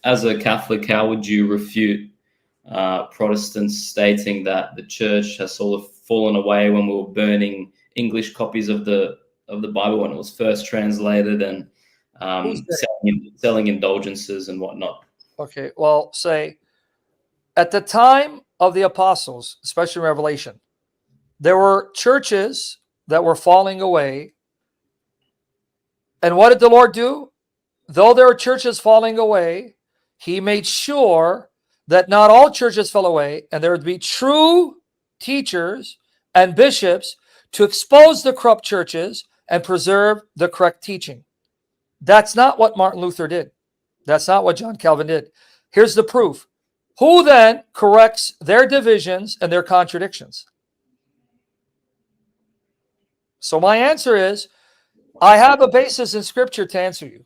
As a Catholic, how would you refute Protestants stating that the church has sort of fallen away when we were burning English copies of the Bible when it was first translated, and Who's that? selling indulgences and whatnot? Okay, well, say at the time of the apostles, especially in Revelation, there were churches that were falling away. And what did the Lord do? Though there were churches falling away, he made sure that not all churches fell away, and there would be true teachers and bishops to expose the corrupt churches and preserve the correct teaching. That's not what Martin Luther did. That's not what John Calvin did. Here's the proof. Who then corrects their divisions and their contradictions? So my answer is, I have a basis in Scripture to answer you.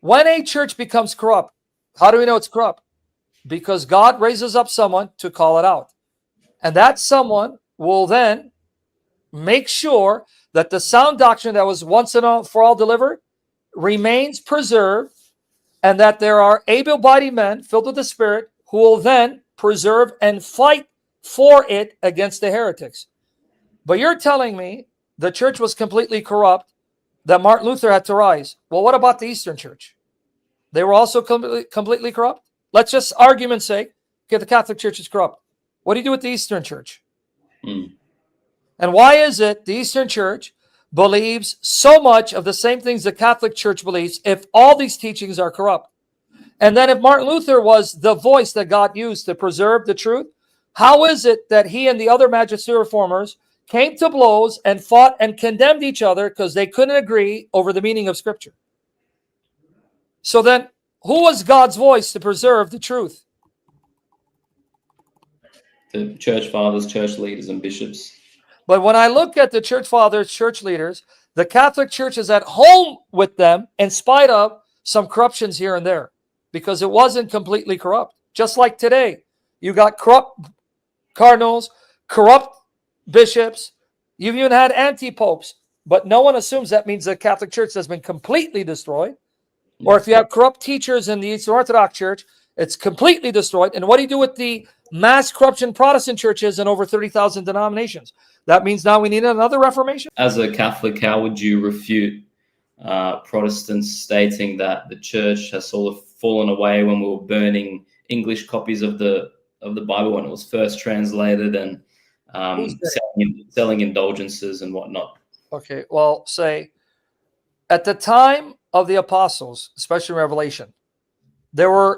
When a church becomes corrupt, how do we know it's corrupt? Because God raises up someone to call it out. And that someone will then make sure that the sound doctrine that was once and for all delivered remains preserved, and that there are able-bodied men filled with the Spirit who will then preserve and fight for it against the heretics. But you're telling me the church was completely corrupt, that Martin Luther had to rise. Well, what about the Eastern Church? They were also completely corrupt? Let's just argument's sake, okay, the Catholic Church is corrupt. What do you do with the Eastern Church? And why is it the Eastern Church believes so much of the same things the Catholic Church believes if all these teachings are corrupt? And then if Martin Luther was the voice that God used to preserve the truth, how is it that he and the other magisterial reformers came to blows and fought and condemned each other because they couldn't agree over the meaning of Scripture? So then, who was God's voice to preserve the truth? The church fathers, church leaders, and bishops. But when I look at the church fathers, church leaders, the Catholic Church is at home with them in spite of some corruptions here and there, because it wasn't completely corrupt. Just like today, you got corrupt cardinals, corrupt bishops, you've even had anti-popes, but no one assumes that means the Catholic Church has been completely destroyed. Or if you have corrupt teachers in the Eastern Orthodox Church, it's completely destroyed. And what do you do with the mass corruption Protestant churches in over 30,000 denominations? That means now we need another Reformation? As a Catholic, how would you refute Protestants stating that the church has sort of fallen away when we were burning English copies of the Bible when it was first translated, and selling indulgences and whatnot? Okay, well, say at the time of the apostles, especially in Revelation, there were